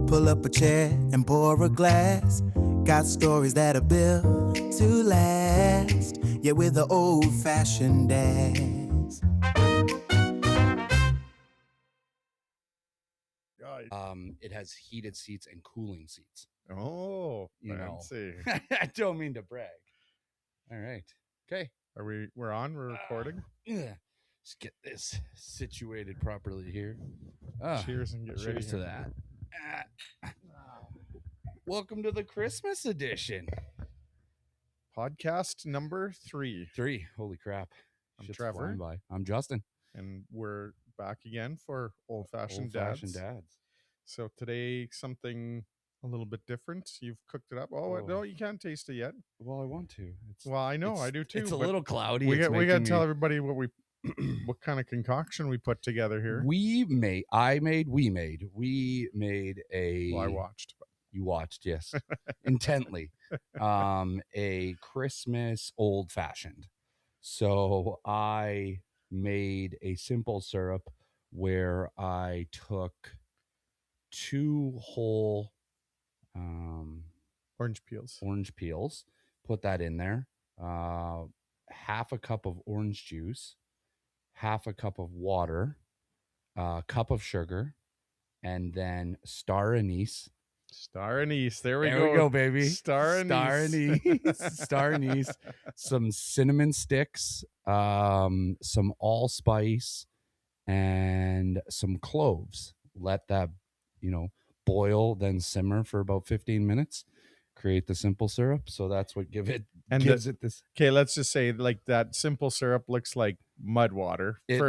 Pull up a chair and pour a glass. Got stories that are built to last. Yeah, with the old-fashioned ass. It has heated seats and cooling seats. Oh, You know. fancy. I don't mean to brag. All right. Okay. We're on? We're recording? Let's get this situated properly here. Cheers and get ready. Cheers to that. Welcome to the Christmas edition. Podcast number 3. 3. Holy crap. I'm Shit's Trevor. flying by. I'm Justin. And we're back again for old-fashioned dads. So today, something a little bit different. You've cooked it up. Oh, no, you can't taste it yet. Well, I want to. Well, I know, I do too. It's a little cloudy. We got to tell everybody what kind of concoction we put together here. We made a... Well, I watched. You watched, yes. Intently. A Christmas old-fashioned. So I made a simple syrup where I took 2 whole orange peels, put that in there, half a cup of orange juice, half a cup of water, a cup of sugar, and then star anise. There we go, baby. Star anise, some cinnamon sticks, some allspice, and some cloves. Let that, boil, then simmer for about 15 minutes. Create the simple syrup. So that's what gives it this. Okay, let's just say like that simple syrup looks like mud water. It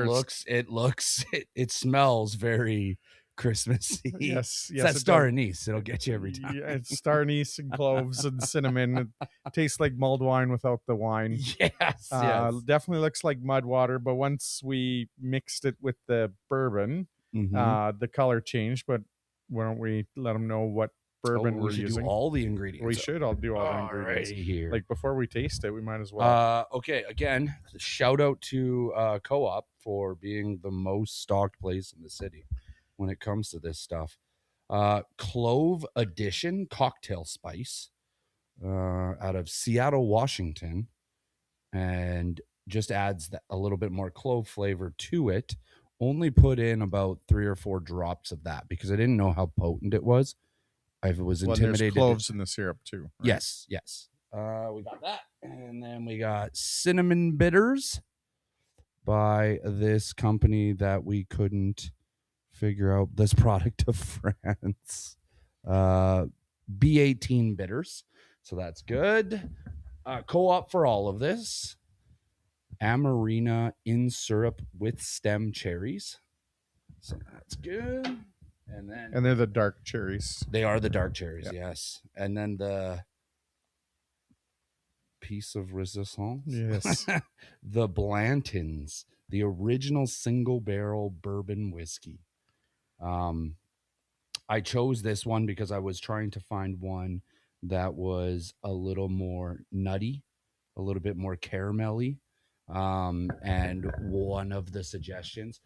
smells very Christmassy. Yes. It's that star anise. It'll get you every time. Yeah, it's star anise and cloves and cinnamon. It tastes like mulled wine without the wine. Yes. Definitely looks like mud water. But once we mixed it with the bourbon, the color changed. But why don't we let them know what bourbon we're using? Do all the ingredients. We should all do all the ingredients here. Like before we taste it, we might as well. Okay. Again, shout out to Co-op for being the most stocked place in the city when it comes to this stuff. Clove Edition cocktail spice out of Seattle, Washington, and just adds a little bit more clove flavor to it. Only put in about 3 or 4 drops of that because I didn't know how potent it was. I was intimidated. There's cloves in the syrup too. Right? Yes. We got that, and then we got cinnamon bitters by this company that we couldn't figure out this product of France. B18 bitters, so that's good. Co-op for all of this. Amarena in syrup with stem cherries, so that's good. And they're the dark cherries. They are the dark cherries, yes. And then the piece of resistance, yes. The Blanton's, the original single barrel bourbon whiskey. I chose this one because I was trying to find one that was a little more nutty, a little bit more caramelly. And one of the suggestions,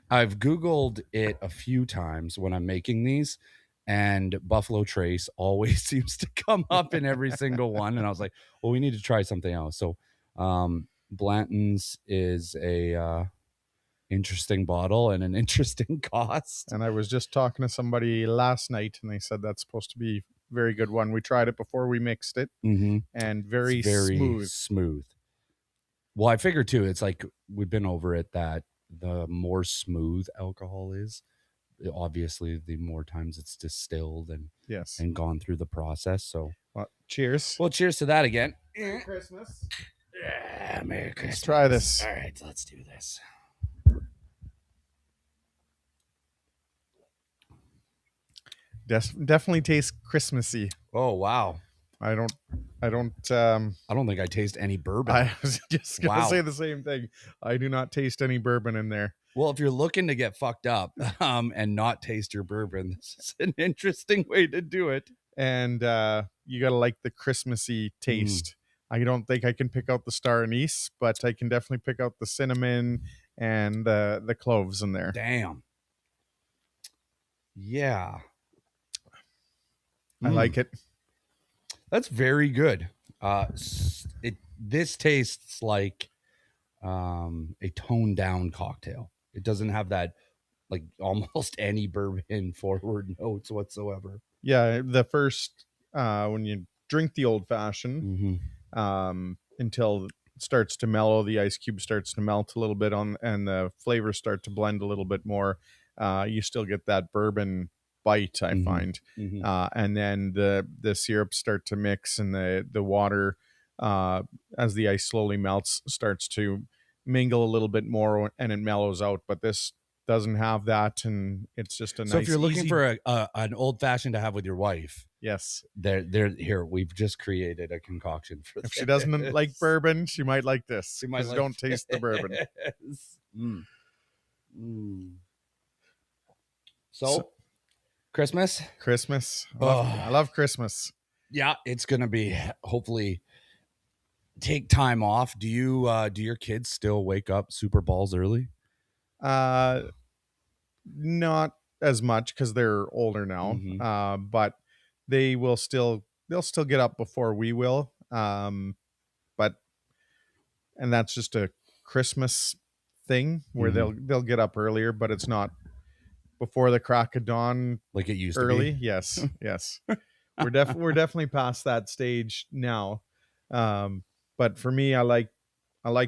I've Googled it a few times when I'm making these, and Buffalo Trace always seems to come up in every single one. And I was like, well, we need to try something else. So Blanton's is a interesting bottle and an interesting cost. And I was just talking to somebody last night, and they said that's supposed to be a very good one. We tried it before we mixed it, and very smooth. Well, I figured too, it's like we've been over it that the more smooth alcohol is, obviously the more times it's distilled and gone through the process. So cheers. Well, cheers to that again. Merry Christmas. Yeah, Merry Christmas. Let's try this. All right, let's do this. Definitely tastes Christmassy. Oh, wow. I don't think I taste any bourbon. I was just gonna say the same thing. I do not taste any bourbon in there. Well, if you're looking to get fucked up and not taste your bourbon, this is an interesting way to do it. And you gotta like the Christmassy taste. I don't think I can pick out the star anise, but I can definitely pick out the cinnamon and the cloves in there. Damn. Yeah. I like it. That's very good. This tastes like a toned down cocktail. It doesn't have that like almost any bourbon forward notes whatsoever. Yeah, the first when you drink the old fashioned, until it starts to mellow, the ice cube starts to melt a little bit on, and the flavors start to blend a little bit more. You still get that bourbon bite, I find, and then the syrups start to mix, and the water, as the ice slowly melts, starts to mingle a little bit more, and it mellows out. But this doesn't have that, and it's just a So nice. if you're looking easy, for an old fashioned to have with your wife, yes, they're here. We've just created a concoction for. if she doesn't like bourbon, she might like this. She might because like don't taste the bourbon. So, Christmas. I love Christmas. Yeah, it's gonna be hopefully take time off. Do your kids still wake up super balls early? Not as much because they're older now. But they'll still get up before we will. But and that's just a Christmas thing where they'll get up earlier, but it's not before the crack of dawn like it used early. to be. Yes. We're definitely past that stage now. But for me, I like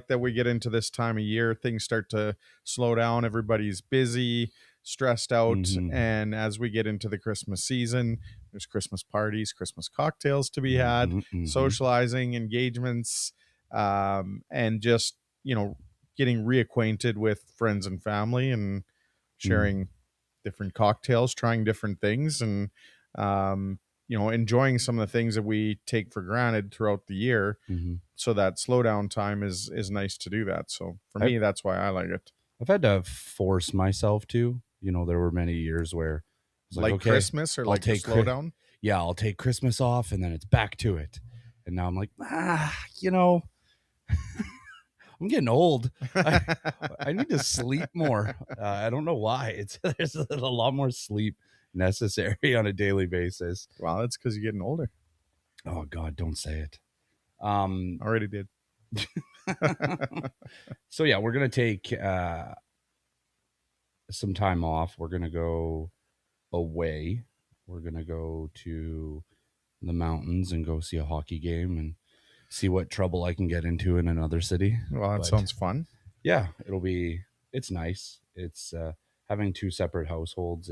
that we get into this time of year, things start to slow down, everybody's busy, stressed out, and as we get into the Christmas season, there's Christmas parties, Christmas cocktails to be had, socializing, engagements, and just, getting reacquainted with friends and family, and sharing different cocktails, trying different things, and enjoying some of the things that we take for granted throughout the year. So that slowdown time is nice to do that. So for me, that's why I like it. I've had to force myself to. There were many years where I was like, okay, Christmas, or I'll like take slowdown. Yeah, I'll take Christmas off, and then it's back to it. And now I'm like, I'm getting old. I need to sleep more. I don't know why. There's a lot more sleep necessary on a daily basis. Well, that's because you're getting older. Oh God, don't say it. Already did. So yeah, we're gonna take some time off. We're gonna go away. We're gonna go to the mountains and go see a hockey game and see what trouble I can get into in another city. Well, that sounds fun. Yeah, it's nice. It's having two separate households.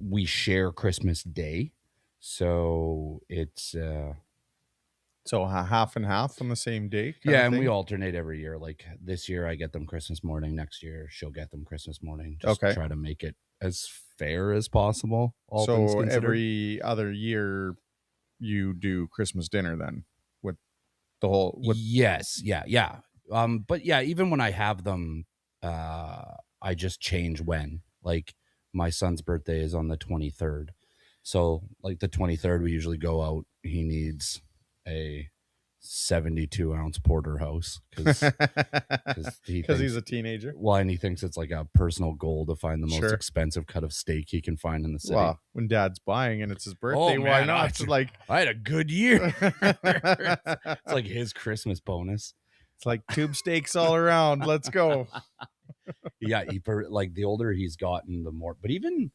We share Christmas Day. So it's so half and half on the same day. Yeah, and we alternate every year. Like this year I get them Christmas morning. Next year she'll get them Christmas morning. Just try to make it as fair as possible. So every other year you do Christmas dinner then with the whole Yes, yeah. But yeah, even when I have them, I just change when. Like my son's birthday is on the 23rd. So like the 23rd we usually go out. He needs a 72-ounce porterhouse because he's a teenager. Well, and he thinks it's like a personal goal to find the most expensive cut of steak he can find in the city. Well, when Dad's buying and it's his birthday, why not? It's like I had a good year. It's like his Christmas bonus. It's like tube steaks all around. Let's go. Yeah, like the older he's gotten, the more. But even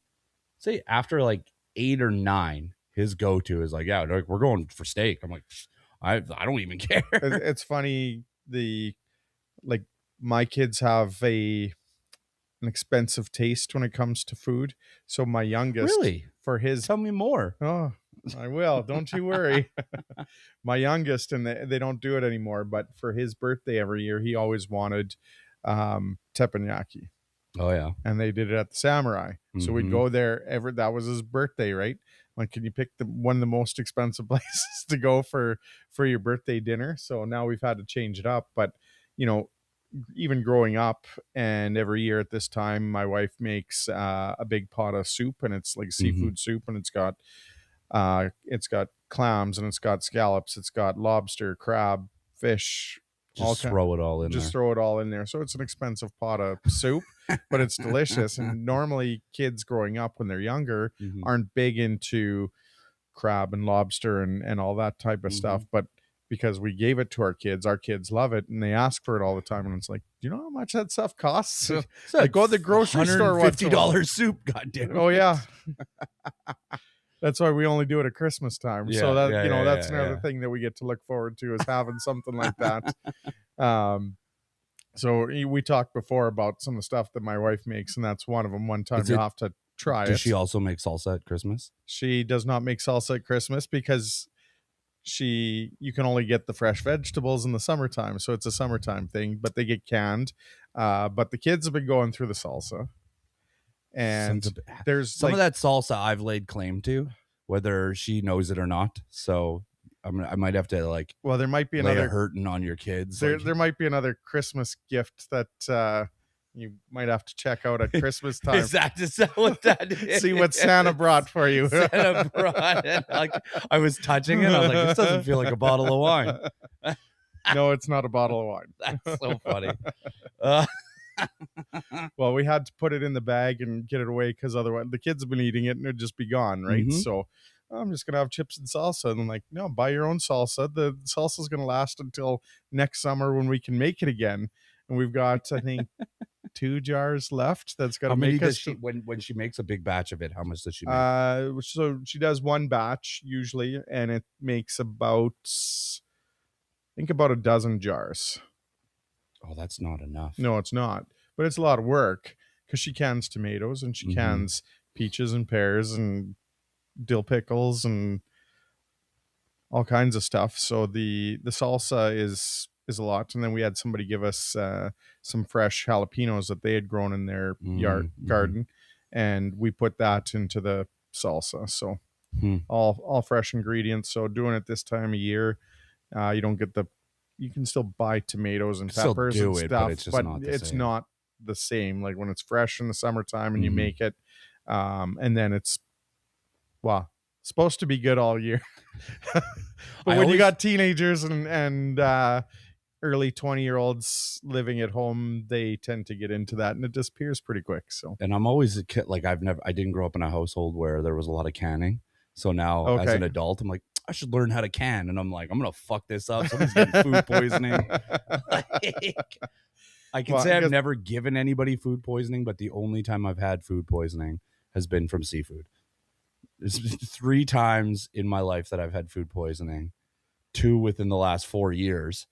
say after like 8 or 9, his go-to is like, yeah, like, we're going for steak. I'm like, I don't even care. It's funny. My kids have an expensive taste when it comes to food. So my youngest, really, for his, tell me more. Oh, I will. Don't you worry. My youngest, and they don't do it anymore, but for his birthday every year, he always wanted teppanyaki. Oh yeah, and they did it at the Samurai. So we'd go there that was his birthday, right? Like, can you pick one of the most expensive places to go for your birthday dinner? So now we've had to change it up. But even growing up, and every year at this time, my wife makes a big pot of soup, and it's like seafood soup, and it's got clams, and it's got scallops, it's got lobster, crab, fish, Just throw it all in just there. throw it all in there. So it's an expensive pot of soup, but it's delicious. And normally kids growing up when they're younger aren't big into crab and lobster and all that type of stuff. But because we gave it to our kids love it and they ask for it all the time. And it's like, do you know how much that stuff costs? Like go to the grocery store. $150 soup. Goddamn. Oh yeah. That's why we only do it at Christmas time. Yeah, So that, yeah, that's yeah, another thing that we get to look forward to is having something like that. So we talked before about some of the stuff that my wife makes, and that's one of them. One time you'll have to try it. Does she also make salsa at Christmas? She does not make salsa at Christmas because you can only get the fresh vegetables in the summertime. So it's a summertime thing, but they get canned. But the kids have been going through the salsa. And there's some of that salsa I've laid claim to, whether she knows it or not. So I might have to there might be lay another hurting on your kids. There might be another Christmas gift that you might have to check out at Christmas time. Is that what that is? See what Santa brought for you. Santa brought it. I was touching it. I was like, this doesn't feel like a bottle of wine. No, it's not a bottle of wine. That's so funny. Well, we had to put it in the bag and get it away because otherwise the kids have been eating it and it'd just be gone, right? So I'm just gonna have chips and salsa. And I'm like, no, buy your own salsa. The salsa is gonna last until next summer when we can make it again. And we've got, I think, 2 jars left. That's got to make us. When she makes a big batch of it, how much does she make? So she does one batch usually, and it makes about a dozen jars. Oh, that's not enough. No, it's not. But it's a lot of work because she cans tomatoes and she cans peaches and pears and dill pickles and all kinds of stuff. So the salsa is a lot. And then we had somebody give us some fresh jalapenos that they had grown in their garden, and we put that into the salsa. So all fresh ingredients. So doing it this time of year, you can still buy tomatoes and peppers and stuff, but it's not the same. Like when it's fresh in the summertime and you make it, and then it's supposed to be good all year. But when you got teenagers and early 20-year-olds living at home, they tend to get into that and it disappears pretty quick. So, and I'm always a kid. Like I didn't grow up in a household where there was a lot of canning. So now as an adult, I'm like, I should learn how to can. And I'm like, I'm going to fuck this up. Somebody's getting food poisoning. I can say I've never given anybody food poisoning, but the only time I've had food poisoning has been from seafood. There's been 3 times in my life that I've had food poisoning, 2 within the last 4 years.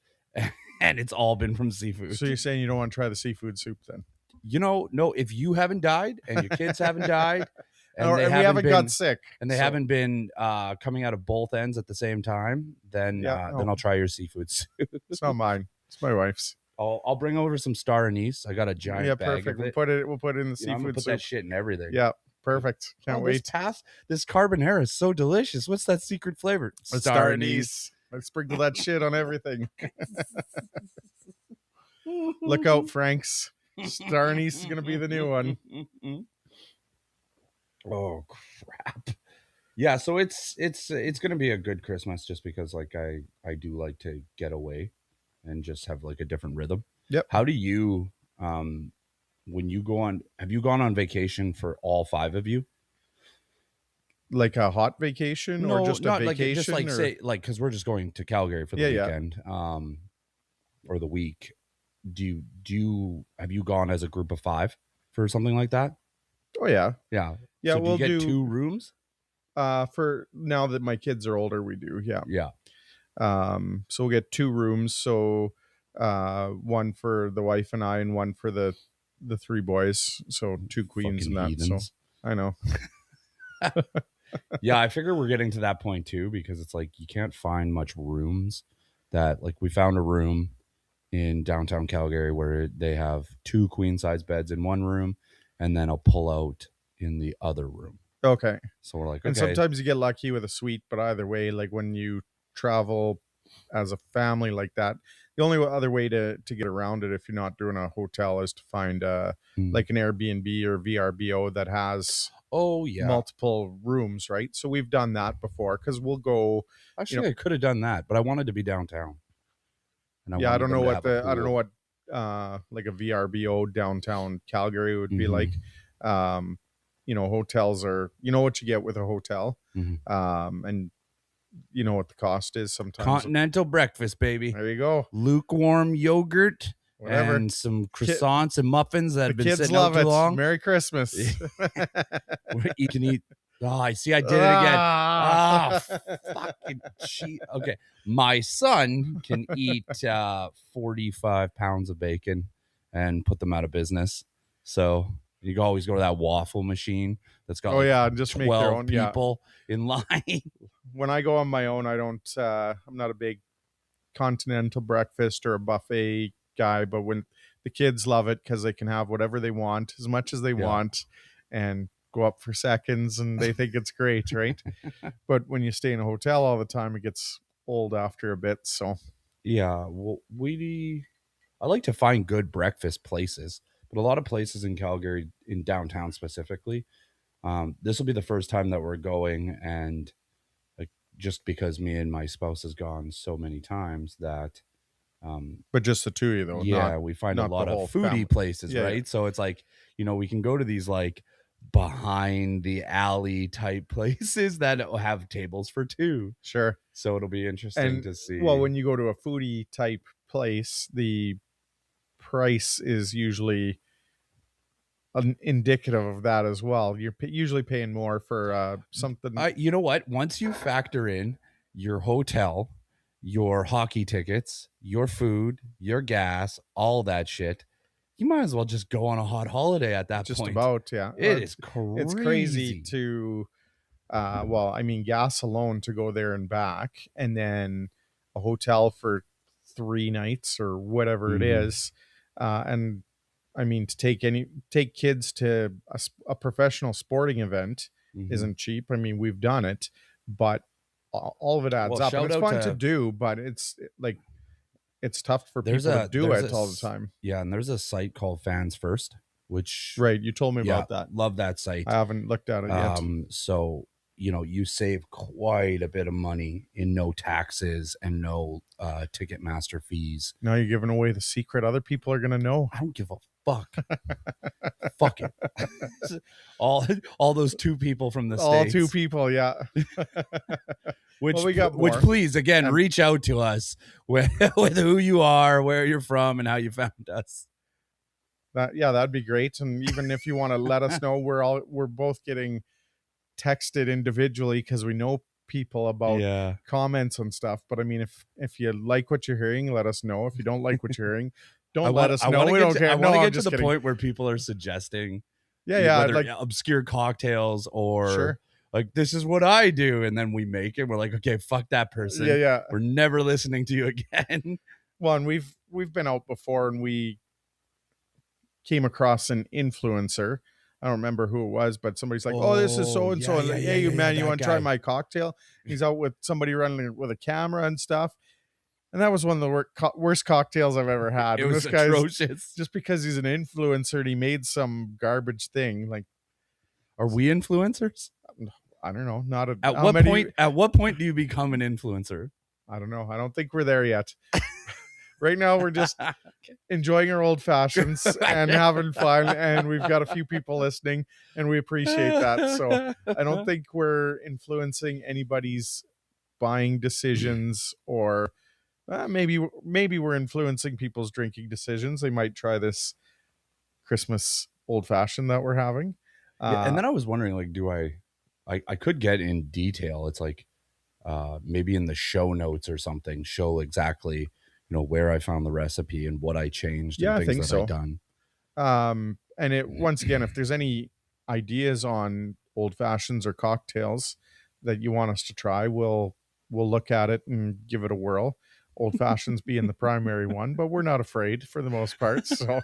And it's all been from seafood. So you're saying you don't want to try the seafood soup then? No, if you haven't died and your kids haven't died, and we haven't got sick, and they haven't been coming out of both ends at the same time, then I'll try your seafood soup. It's not mine. It's my wife's. I'll bring over some star anise. I got a giant bag of it. We'll put it in the seafood I'm gonna put soup. that shit in everything. Yeah, perfect. Can't wait. This carbonara is so delicious. What's that secret flavor? Star anise. I sprinkle that shit on everything. Look out, Franks. Star anise is gonna be the new one. Oh crap. Yeah, so it's gonna be a good Christmas just because I do like to get away and just have like a different rhythm. Yep. How do you when you go on, have you gone on vacation for all 5 of you? Like a hot vacation or just a vacation? Say because we're just going to Calgary for the weekend or the week. Have you gone as a group of 5 for something like that? Oh yeah. Yeah. Yeah, so we'll get 2 rooms? For now that my kids are older, we do. Yeah. Yeah. So we'll get 2 rooms. So one for the wife and I and one for the 3 boys. So 2 queens and that. Heathens. So I know. Yeah, I figure we're getting to that point too, because it's like you can't find much rooms that, like, we found a room in downtown Calgary where they have 2 queen size beds in one room and then a pull out in the other room. Okay. So we're like, okay. And sometimes you get lucky with a suite, but either way, like when you travel as a family like that, the only other way to get around it if you're not doing a hotel is to find like an Airbnb or VRBO that has multiple rooms, right? So we've done that before because we'll go. Actually, I could have done that, but I wanted to be downtown. and I Yeah, I wanted don't know them to what have a I don't know pool. what like a VRBO downtown Calgary would be Mhm. like. Um, hotels are, what you get with a hotel. Mhm. And you know what the cost is sometimes. Continental breakfast, baby. There you go. Lukewarm yogurt Whatever. and some Ki- croissants and muffins that the have been kids sitting out love too it. long. Merry Christmas. You can eat. Oh, I see. I did it again. Ah. Ah, fucking cheat. Okay, my son can eat 45 pounds of bacon and put them out of business. So you can always go to that waffle machine that's got Oh like yeah, and just make their 12 own. Yeah. people in line. When I go on my own, I don't. I'm not a big continental breakfast or a buffet guy, but when the kids love it because they can have whatever they want as much as they Yeah. want and go up for seconds and they think it's great, right? But when you stay in a hotel all the time, it gets old after a bit. So Yeah, well, I like to find good breakfast places, but a lot of places in Calgary, in downtown specifically, this will be the first time that we're going, and like just because me and my spouse has gone so many times that but just the two of you though, yeah, we find a not the lot of whole family. foodie places, Yeah, yeah. right? So it's like, we can go to these like behind the alley type places that have tables for two. Sure. So it'll be interesting And to well, see. when you go to a foodie type place, the price is usually indicative of that as well. You're usually paying more for something. You know what? Once you factor in your hotel, your hockey tickets, your food, your gas, all that shit, you might as well just go on a hot holiday at that Just point. about, yeah. It is It's crazy crazy. to well, I mean, gas alone to go there and back, and then a hotel for 3 nights or whatever it Mhm. is. And I mean, to take kids to a professional sporting event Mhm. isn't cheap. I mean, we've done it, but all of it adds Well, up, and shout it's out fun to to do. But it's like it's tough for there's people to a do there's a it all the s- time. yeah, and there's a site called Fans First, which Right? You told me yeah, about that. love that I site. haven't looked at it yet. So you save quite a bit of money in no taxes and no Ticketmaster fees. Now you're giving away the secret. Other people are gonna know. I don't give a fuck. Fuck it. all those two people from the All two States. people, yeah. Which Well, we got which more. please again And- reach out to us with who you are, where you're from, and how you found us. that'd be great. And even if you want to let us know, we're both getting texted individually because we know people about Yeah. comments and stuff. But I mean, if you like what you're hearing, let us know. If you don't like what you're hearing, I don't want let us I know. want to We get don't to, care. I No, want to I'm get to just the kidding. point where people are suggesting Yeah, whether like obscure cocktails or sure. like this is what I do, and then we make it. We're like, okay, fuck that person. Yeah. We're never listening to you again. Well, and we've been out before, and we came across an influencer. I don't remember who it was, but somebody's like, "Oh, this is so Oh and so," yeah, and yeah, like, yeah, "Hey, yeah, yeah. man, you That want to try guy. my cocktail?" He's out with somebody running with a camera and stuff, and that was one of the worst cocktails I've ever had. It And was this guy's atrocious. just because he's an influencer, and he made some garbage thing. Like, Are we influencers? I don't know, not a At how what many. point? At what point do you become an influencer? I don't know. I don't think we're there yet. Right now, we're just enjoying our old fashions and having fun, and we've got a few people listening, and we appreciate that. So I don't think we're influencing anybody's buying decisions, or maybe we're influencing people's drinking decisions. They might try this Christmas old fashioned that we're having. Yeah, and then I was wondering, like, do I could get in detail. It's like maybe in the show notes or something, show exactly where I found the recipe and what I changed Yeah, and I things think that I so. done. And it once again, if there's any ideas on old fashions or cocktails that you want us to try, we'll look at it and give it a whirl. Old fashions being the primary one, but we're not afraid for the most part. So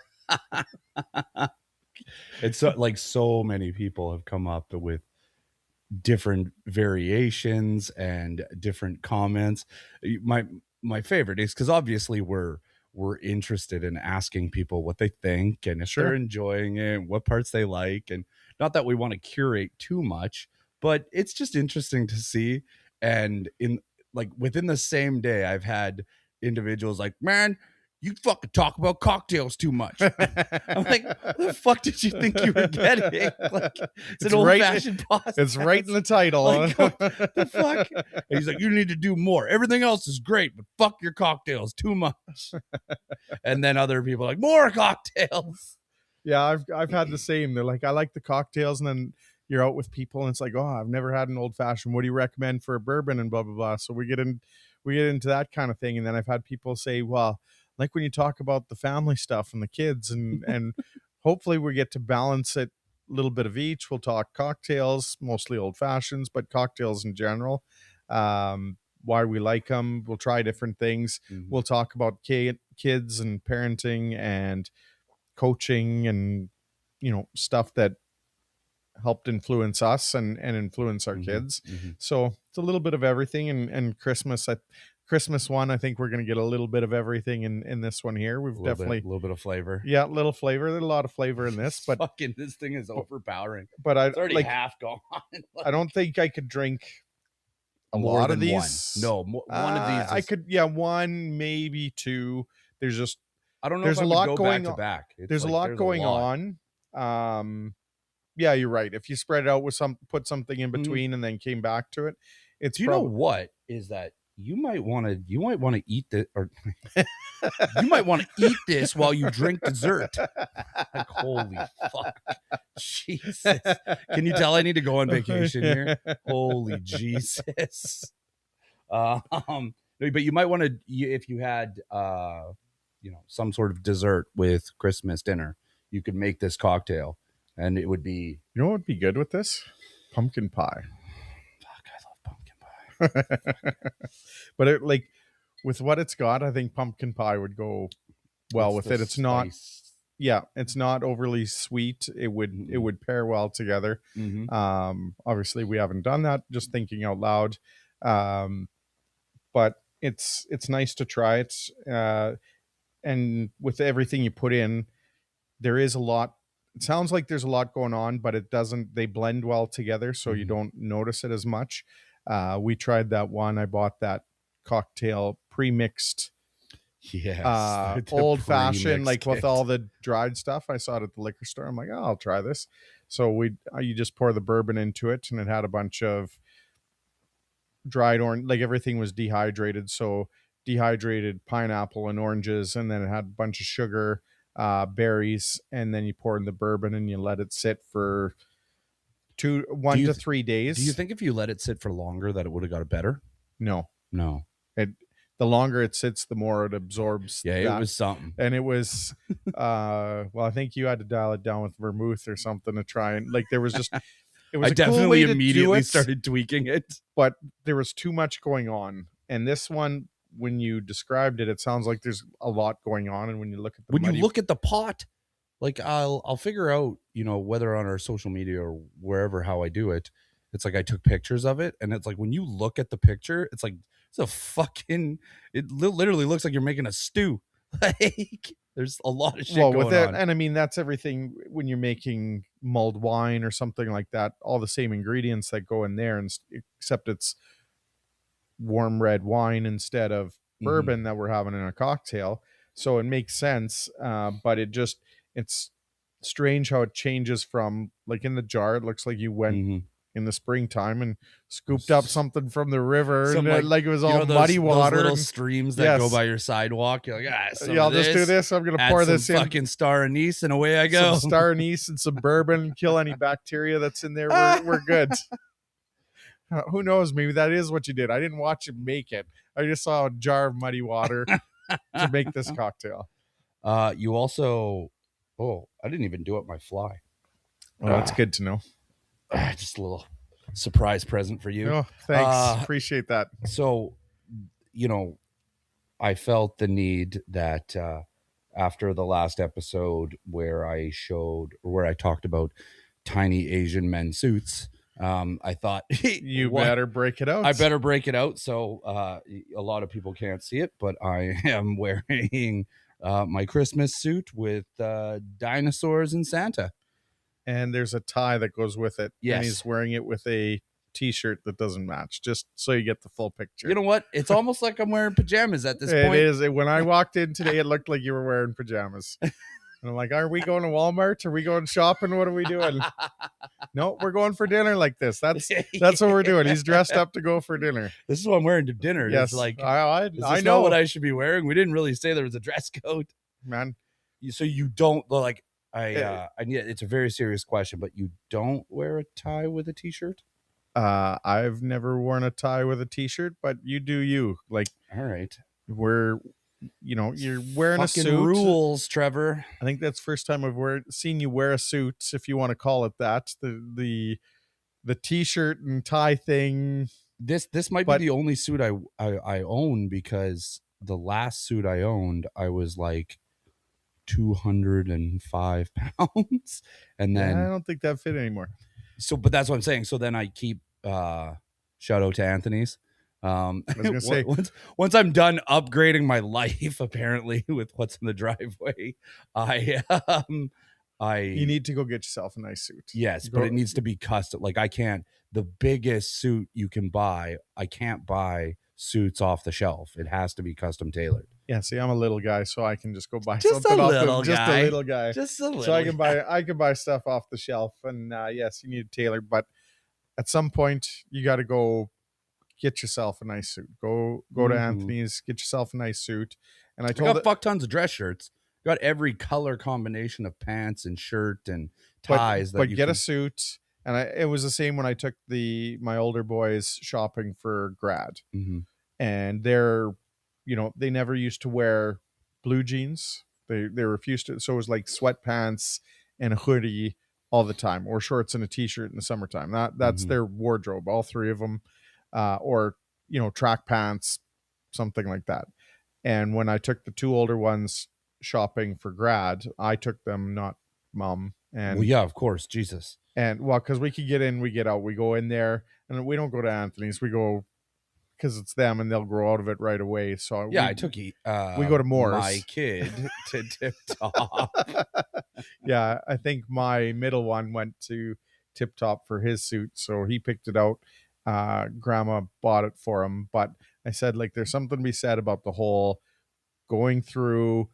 It's like so many people have come up with different variations and different comments. My favorite is because obviously we're interested in asking people what they think and if they're sure, enjoying it, what parts they like, and not that we want to curate too much, but it's just interesting to see. And in like within the same day, I've had individuals like, man, you fucking talk about cocktails too much. I'm like, what the fuck did you think you were getting? Like, it's an old-fashioned podcast. It's right in the title. Like, what the fuck? And he's like, you need to do more. Everything else is great, but fuck your cocktails too much. And then other people are like, more cocktails. Yeah, I've had the same. They're like, I like the cocktails, and then you're out with people, and it's like, oh, I've never had an old fashioned. What do you recommend for a bourbon and blah blah blah. So we get into that kind of thing, and then I've had people say, well, like when you talk about the family stuff and the kids, and hopefully we get to balance it a little bit of each. We'll talk cocktails, mostly old fashions, but cocktails in general. Why we like them. We'll try different things. Mm-hmm. We'll talk about kids and parenting and coaching and stuff that helped influence us and influence our kids. So it's a little bit of everything. And Christmas one, I think we're going to get a little bit of everything in this one here. We've definitely a little bit of flavor. Yeah, a little flavor. There's a lot of flavor in this, but fucking this thing is overpowering. But it's already half gone. Like, I don't think I could drink a more lot of these. One. No, one of these. I could, one, maybe two. There's just I don't know. There's if I a lot go going back to back. There's a lot going on. Yeah, you're right. If you spread it out with put something in between and then came back to it, it's. Do you know what is that? You might want to eat this, or you might want to eat this while you drink dessert. Like, holy fuck, Jesus! Can you tell I need to go on vacation here? Holy Jesus! But you might want to, if you had, some sort of dessert with Christmas dinner, you could make this cocktail, and it would be. You know what would be good with this? Pumpkin pie. But it, like, with what it's got, I think pumpkin pie would go well with it. It's not, it's not overly sweet. It would pair well together. Obviously we haven't done that, just thinking out loud. But it's nice to try it. And with everything you put in, there is a lot. It sounds like there's a lot going on, but it doesn't. They blend well together, so you don't notice it as much. We tried that one. I bought that cocktail pre-mixed. Yes. Old fashioned, like with all the dried stuff. I saw it at the liquor store. I'm like, oh, I'll try this. So you just pour the bourbon into it, and it had a bunch of dried orange, like everything was dehydrated. So dehydrated pineapple and oranges, and then it had a bunch of sugar, berries, and then you pour in the bourbon and you let it sit for 1 to 3 days. Do you think if you let it sit for longer that it would have got better? No. The longer it sits, the more it absorbs. Yeah, it was something. And it was, well, I think you had to dial it down with vermouth or something to try and, like, there was just, it was I definitely cool way immediately started tweaking it. But there was too much going on. And this one, when you described it, it sounds like there's a lot going on. And when you look at you look at the pot, like I'll figure out, whether on our social media or wherever, how I do it. It's like I took pictures of it, and it's like when you look at the picture, it's like it literally looks like you're making a stew. Like there's a lot of shit going on. And I mean, that's everything when you're making mulled wine or something like that, all the same ingredients that go in there, and except it's warm red wine instead of bourbon that we're having in a cocktail. So it makes sense. But it's strange how it changes from, like, in the jar, it looks like you went in the springtime and scooped up something from the river, and like it was all muddy water, those little streams that go by your sidewalk. You're like, I'll just do this. I'm gonna pour this in fucking star anise, and away I go. Some star anise and some bourbon, kill any bacteria that's in there. We're good. Who knows? Maybe that is what you did. I didn't watch him make it. I just saw a jar of muddy water to make this cocktail. You also, I didn't even do up my fly. Oh, that's good to know. Just a little surprise present for you. Oh, thanks. Appreciate that. So, I felt the need that after the last episode where I talked about tiny Asian men suits, I thought you better break it out. I better break it out. So a lot of people can't see it, but I am wearing my Christmas suit with dinosaurs and Santa. And there's a tie that goes with it. Yes. And he's wearing it with a t-shirt that doesn't match, just so you get the full picture. You know what? It's almost like I'm wearing pajamas at this It point. is. When I walked in today, it looked like you were wearing pajamas. And I'm like, are we going to Walmart? Are we going shopping? What are we doing? No, we're going for dinner like this. That's what we're doing. He's dressed up to go for dinner. This is what I'm wearing to dinner. Yes, It's like, I is know not what I should be wearing? We didn't really say there was a dress code. Man, So you don't like I need it's a very serious question, but you don't wear a tie with a t-shirt? I've never worn a tie with a t-shirt, but you do you. Like, all right. You're wearing Fucking a suit. Rules, Trevor. I think that's the first time I've seen you wear a suit, if you want to call it that. The t-shirt and tie thing. This might be the only suit I own, because the last suit I owned, I was like 205 pounds, and then I don't think that fit anymore. So, but that's what I'm saying. So then I keep shout out to Anthony's. I was gonna say, once I'm done upgrading my life, apparently, with what's in the driveway, you need to go get yourself a nice suit. Yes, but it needs to be custom. Like, I can't, the biggest suit you can buy, I can't buy suits off the shelf. It has to be custom tailored. Yeah, see, I'm a little guy, so I can just go buy just something a off little just guy. a little guy. Just a little so I can buy stuff off the shelf. And yes, you need a tailor, but at some point you got to go get yourself a nice suit. Go to Anthony's, get yourself a nice suit. And I got fuck tons of dress shirts. Got every color combination of pants and shirt and ties. But get a suit. And it was the same when I took my older boys shopping for grad. Mm-hmm. And they're, they never used to wear blue jeans. They refused to. So it was like sweatpants and a hoodie all the time, or shorts and a t-shirt in the summertime. That's their wardrobe, all three of them. Or track pants, something like that. And when I took the two older ones shopping for grad, I took them, not mom. And well, yeah, of course, Jesus. And because we could get in, we get out. We go in there, and we don't go to Anthony's. We go because it's them, and they'll grow out of it right away. So yeah, I took we go to Moore's. My kid to Tip Top. Yeah, I think my middle one went to Tip Top for his suit, so he picked it out. Grandma bought it for him, but I said, like, there's something to be said about the whole going through,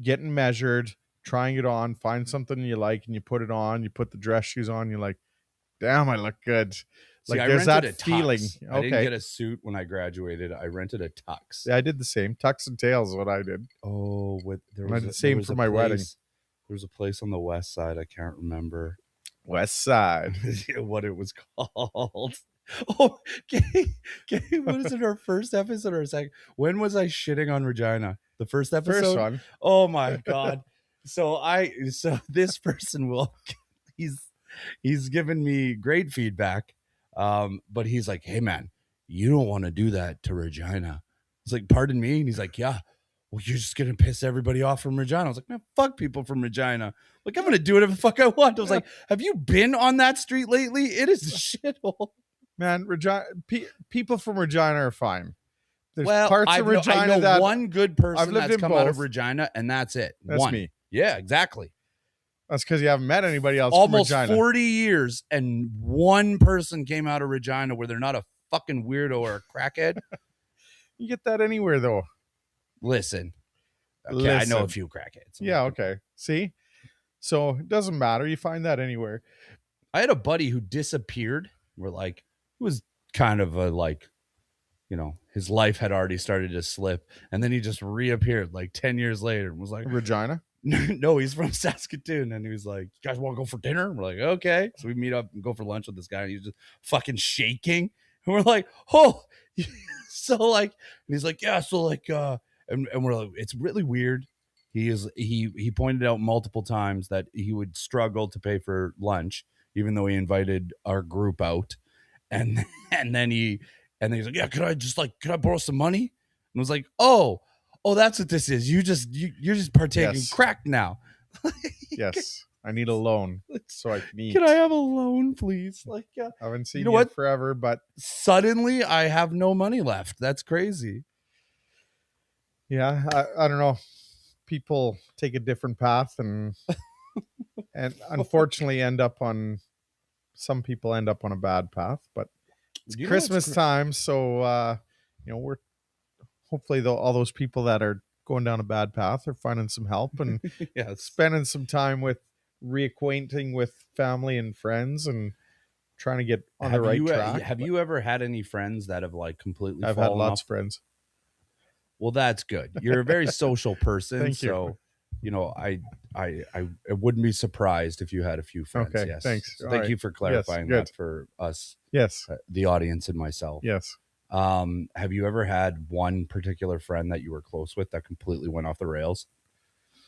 getting measured, trying it on, find something you like, and you put it on. You put the dress shoes on. You're like, damn, I look good. See, like, there's that feeling. Okay. I didn't get a suit when I graduated. I rented a tux. Yeah, I did the same. Tux and tails is what I did. Oh, I did the same for my wedding. There was a place on the west side. I can't remember. West Side. What it was called. Oh, what is it? Our first episode or second? When was I shitting on Regina? The first episode? First one. Oh my God. So this person he's given me great feedback. But he's like, hey man, you don't want to do that to Regina. It's like, pardon me? And he's like, yeah, well, you're just gonna piss everybody off from Regina. I was like, man, fuck people from Regina. Like, I'm gonna do whatever the fuck I want. I was like, have you been on that street lately? It is a shithole. Man, Regina, people from Regina are fine. There's parts of Regina I know that one good person that's come out of Regina, and that's it. That's one. Me. Yeah, exactly. That's because you haven't met anybody else. Almost from Regina. 40 years, and one person came out of Regina where they're not a fucking weirdo or a crackhead. You get that anywhere, though. Listen. Okay, I know a few crackheads. Yeah, okay. See? So it doesn't matter. You find that anywhere. I had a buddy who disappeared. We're like, it was kind of a like, his life had already started to slip. And then he just reappeared like 10 years later and was like, Regina? No, he's from Saskatoon. And he was like, you guys want to go for dinner? We're like, okay. So we meet up and go for lunch with this guy. And he's just fucking shaking. And we're like, oh. So like, and he's like, yeah. So like, and we're like, it's really weird. He pointed out multiple times that he would struggle to pay for lunch, even though he invited our group out. And then he's like, yeah, could I borrow some money? And I was like, oh, that's what this is. You're just partaking crack now. Yes. I need a loan so I can eat. Can I have a loan, please? Like, I haven't seen you forever, but suddenly I have no money left. That's crazy. Yeah, I don't know. People take a different path and unfortunately end up on some people end up on a bad path, but it's You know what's Christmas time, so we're hopefully all those people that are going down a bad path are finding some help and yes. spending some time with reacquainting with family and friends and trying to get on the right track. Have But you ever had any friends that have like completely I've had fallen lots off? of friends. Well, that's good. You're a very social person, Thank you. so I wouldn't be surprised if you had a few friends. Okay, Yes. thanks. So All thank right. you for Yes, clarifying good. that for us, Yes. the audience, and myself. Yes. Have you ever had one particular friend that you were close with that completely went off the rails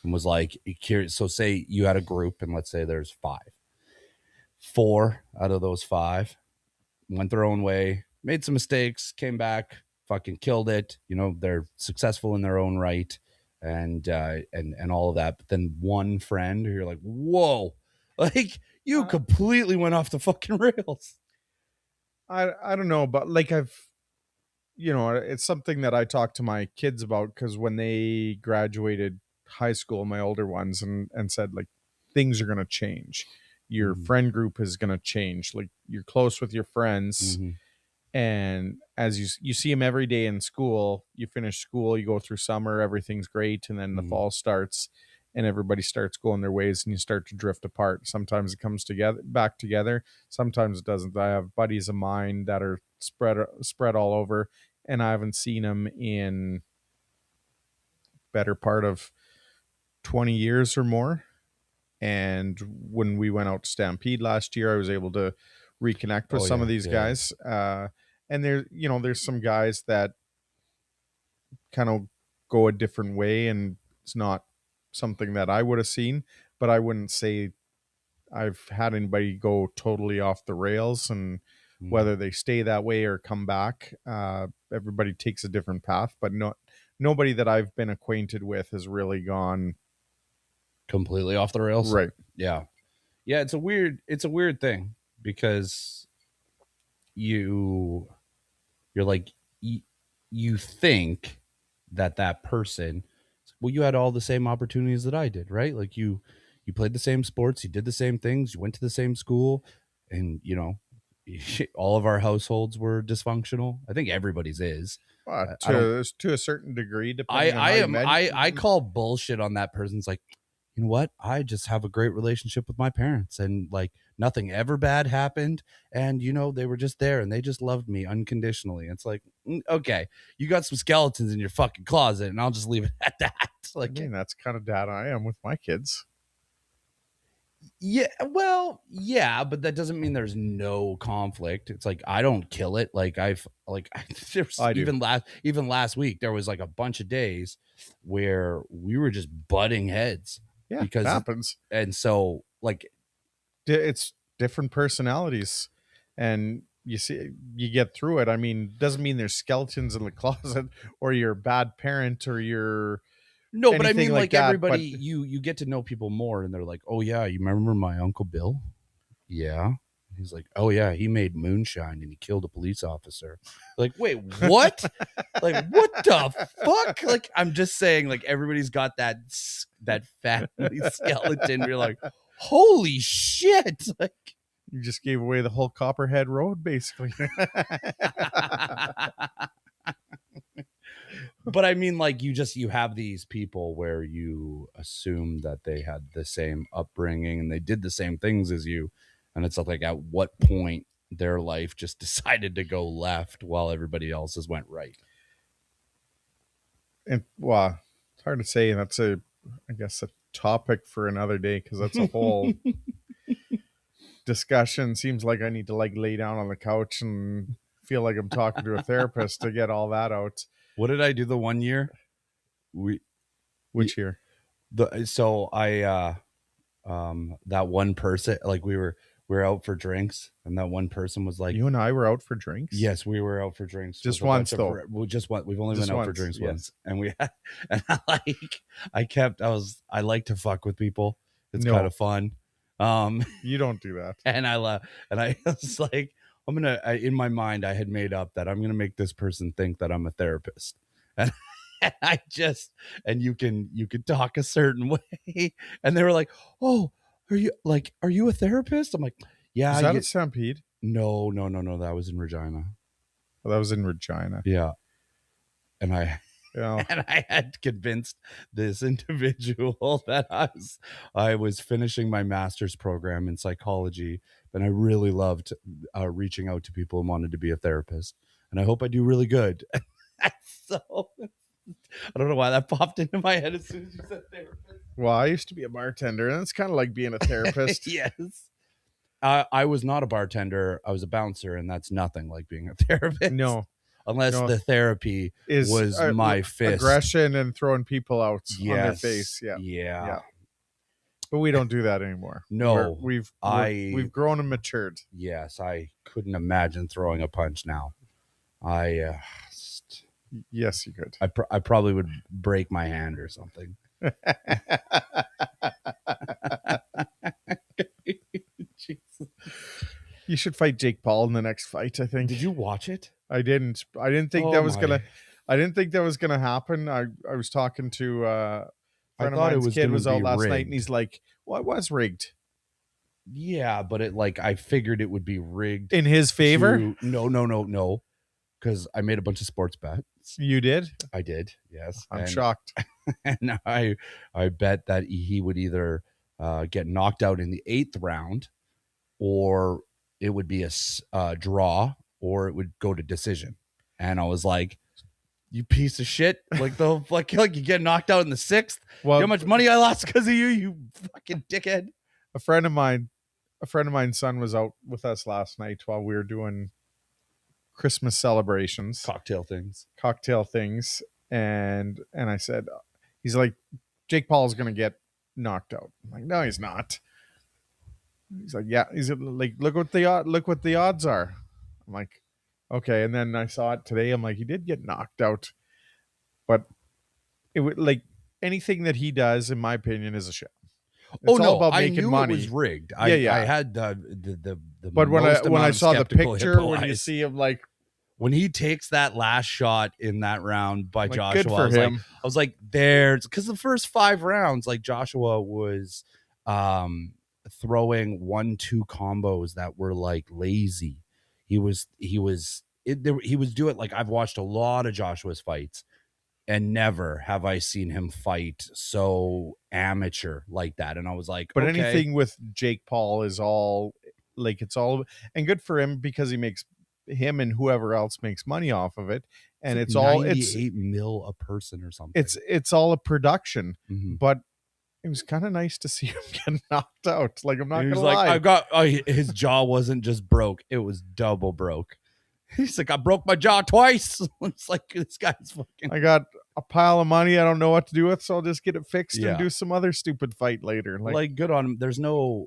and was like curious? So say you had a group, and let's say there's five. 4 out of those 5 went their own way, made some mistakes, came back, fucking killed it. They're successful in their own right, and all of that. But then one friend who you're like, whoa, like you completely went off the fucking rails. I don't know, but like it's something that I talk to my kids about because when they graduated high school, my older ones, and said like things are going to change. Your friend group is going to change. Like you're close with your friends, and as you see them every day in school, you finish school, you go through summer, everything's great, and then the fall starts, and everybody starts going their ways, and you start to drift apart. Sometimes it comes back together. Sometimes it doesn't. I have buddies of mine that are spread all over, and I haven't seen them in better part of 20 years or more. And when we went out to Stampede last year, I was able to reconnect with some of these guys. And there's some guys that kind of go a different way, and it's not something that I would have seen, but I wouldn't say I've had anybody go totally off the rails. And whether they stay that way or come back, everybody takes a different path, but nobody that I've been acquainted with has really gone completely off the rails. Right. Yeah. It's a weird thing because you're like, you think that person, well, you had all the same opportunities that I did, right? Like you played the same sports, you did the same things, you went to the same school, and all of our households were dysfunctional. I think everybody's is. To a certain degree, depending on how you met. I call bullshit on that person's like, you know what? I just have a great relationship with my parents, and like nothing ever bad happened. And, they were just there and they just loved me unconditionally. It's like, okay, you got some skeletons in your fucking closet, and I'll just leave it at that. Like, I mean, that's kind of dad I am with my kids. Yeah, well, yeah, but that doesn't mean there's no conflict. It's like I don't kill it. Like there's even last week there was like a bunch of days where we were just butting heads. Yeah, because it happens. And so like it's different personalities, and you get through it. I mean, doesn't mean there's skeletons in the closet or you're a bad parent or you're no, but I mean like that, everybody, you get to know people more, and they're like, oh yeah, you remember my Uncle Bill? Yeah. He's like, oh yeah, he made moonshine and he killed a police officer. Like, wait, what? Like, what the fuck? Like, I'm just saying, like, everybody's got that family skeleton. You're like, holy shit! Like, you just gave away the whole Copperhead Road, basically. But I mean, like, you have these people where you assume that they had the same upbringing and they did the same things as you. And it's like, at what point their life just decided to go left while everybody else's went right? And well, it's hard to say. That's I guess a topic for another day, because that's a whole discussion. Seems like I need to like lay down on the couch and feel like I'm talking to a therapist to get all that out. What did I do the one year? Which year? That one person, like we were out for drinks, and that one person was like, you and I were out for drinks. Yes, we were out for drinks. Just once, though. Just one. We've only been out for drinks once, and I like to fuck with people. It's kind of fun. You don't do that. And I was like, in my mind, I had made up that I'm gonna make this person think that I'm a therapist, and you can talk a certain way, and they were like, oh, are you a therapist? I'm like, Yeah, Was that at Stampede? no. That was in Regina. Oh, that was in Regina. Yeah, and I Yeah. and I had convinced this individual that I was finishing my master's program in psychology, and I really loved reaching out to people and wanted to be a therapist, and I hope I do really good. So I don't know why that popped into my head as soon as you said therapist. Well, I used to be a bartender, and it's kind of like being a therapist. Yes. I was not a bartender. I was a bouncer, and that's nothing like being a therapist. No, Unless the therapy was my fist. Aggression and throwing people out on their Yes. face. Yeah. Yeah. But we don't do that anymore. No. We've grown and matured. Yes, I couldn't imagine throwing a punch now. Yes, you could. I probably would break my hand or something. Jesus. You should fight Jake Paul in the next fight, I think. Did you watch it? I didn't think that was gonna happen. I was talking to a friend of mine's kid was out last night, and he's like, well, it was rigged. Yeah, but I figured it would be rigged in his favor. No. Because I made a bunch of sports bets. You did? I did, yes. I'm shocked. And I bet that he would either get knocked out in the 8th round, or it would be a draw, or it would go to decision. And I was like, you piece of shit. Like you get knocked out in the 6th. Well, you know how much money I lost because of you, you fucking dickhead. A friend of mine's son was out with us last night while we were doing Christmas celebrations, cocktail things, and I said, he's like, Jake Paul's gonna get knocked out. I'm like, no, he's not. He's like, yeah. He's like, look what the odds are. I'm like, okay. And then I saw it today. I'm like, he did get knocked out, but it would, like, anything that he does, in my opinion, is a sham. It's all about making money. It was rigged. I had the but when I saw the picture, when you see him, like, when he takes that last shot in that round by Joshua, good for him. I was like, there's, because the first 5 rounds, like, Joshua was throwing 1-2 combos that were like lazy. He was doing, like, I've watched a lot of Joshua's fights, and never have I seen him fight so amateur like that. And I was like, but okay. Anything with Jake Paul is all, like, it's all, and good for him, because him and whoever else makes money off of it. And it's all, it's $98 million a person or something. It's all a production, mm-hmm. But it was kind of nice to see him get knocked out. Like, I'm not going to lie. His jaw wasn't just broke. It was double broke. He's like, I broke my jaw twice. It's like, this guy's fucking. I got a pile of money I don't know what to do with, so I'll just get it fixed and do some other stupid fight later. Like good on him. There's no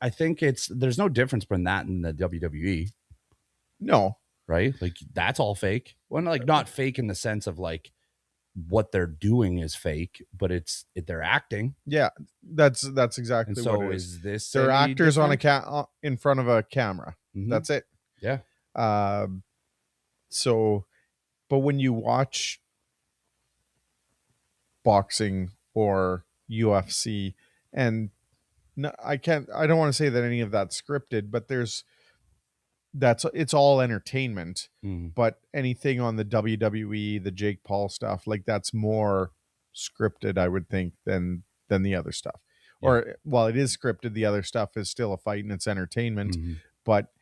difference between that and the WWE. No. Right? Like, that's all fake. Well, like, not fake in the sense of, like, what they're doing is fake, but they're acting. Yeah, that's exactly and so what it is. They're actors different? In front of a camera. Mm-hmm. That's it. Yeah. But when you watch boxing or UFC, and I don't want to say that any of that's scripted, but it's all entertainment. Mm. But anything on the WWE, the Jake Paul stuff, like, that's more scripted, I would think, than the other stuff. Yeah. Or, while it is scripted, the other stuff is still a fight and it's entertainment. Mm-hmm. But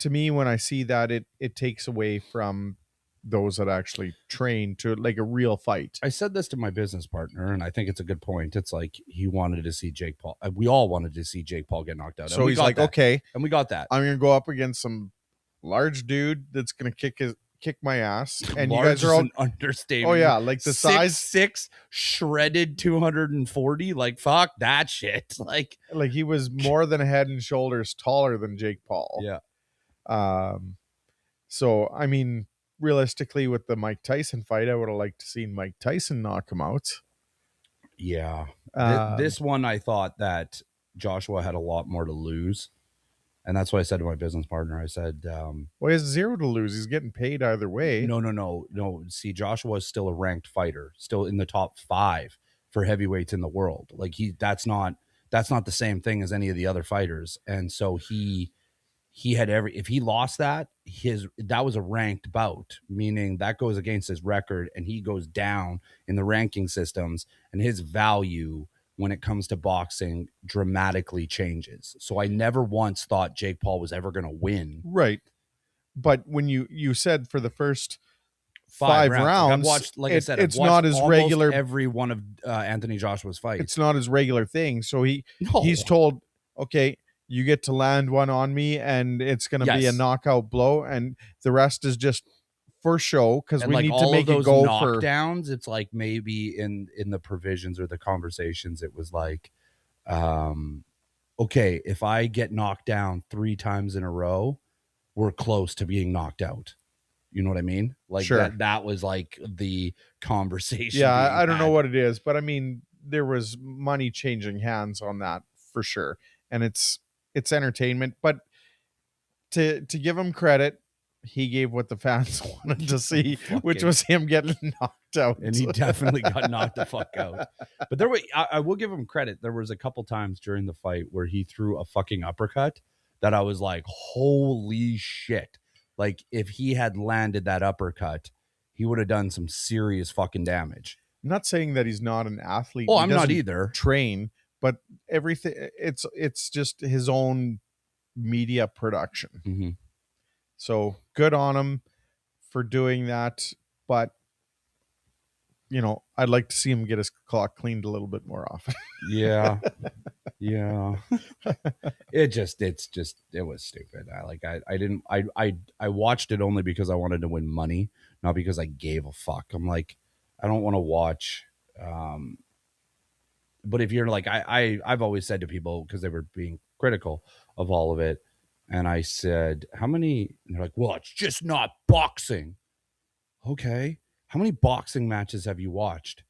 to me, when I see that, it takes away from those that actually train to, like, a real fight. I said this to my business partner, and I think it's a good point. It's like, he wanted to see Jake Paul. We all wanted to see Jake Paul get knocked out. So he's like, okay. And we got that. I'm going to go up against some large dude that's going to kick my ass. And large, you guys are all an understatement. Oh yeah, like the size 6'6", shredded 240. Like, fuck that shit. Like he was more than a head and shoulders taller than Jake Paul. Yeah. So I mean, realistically, with the Mike Tyson fight, I would have liked to see Mike Tyson knock him out. Yeah. This one, I thought that Joshua had a lot more to lose. And that's what I said to my business partner. I said, well, he has 0 to lose. He's getting paid either way. No. See, Joshua is still a ranked fighter, still in the top 5 for heavyweights in the world. Like, that's not that's not the same thing as any of the other fighters. And so he had if he lost that, that was a ranked bout, meaning that goes against his record and he goes down in the ranking systems, and his value when it comes to boxing dramatically changes. So I never once thought Jake Paul was ever going to win. Right. But when you said for the first 5 rounds, I've it's watched not as regular. every one of Anthony Joshua's fights. It's not his regular thing. So No. he's told, okay, you get to land one on me and it's going to be a Yes. knockout blow, and the rest is just for show because And we like need all to make of those it go for knockdowns, it's like maybe in the provisions or the conversations, it was like, okay, if I get knocked down 3 times in a row, we're close to being knocked out. You know what I mean? Like Sure. that was like the conversation. Yeah, being I don't know had. what it is, but I mean, there was money changing hands on that for sure, and it's entertainment. But to give him credit, he gave what the fans wanted to see, which was him getting knocked out. And he definitely got knocked the fuck out. But there were, I will give him credit. There was a couple times during the fight where he threw a fucking uppercut that I was like, holy shit. Like if he had landed that uppercut, he would have done some serious fucking damage. I'm not saying that he's not an athlete. Oh, He I'm not doesn't either. train, but everything it's just his own media production. Mm-hmm. So good on him for doing that, but you know, I'd like to see him get his clock cleaned a little bit more often. Yeah. Yeah. It was stupid. I watched it only because I wanted to win money, not because I gave a fuck. I'm like, I don't want to watch. But if you're like, I've always said to people, because they were being critical of all of it, and I said, how many? And they're like, well, it's just not boxing. Okay. How many boxing matches have you watched?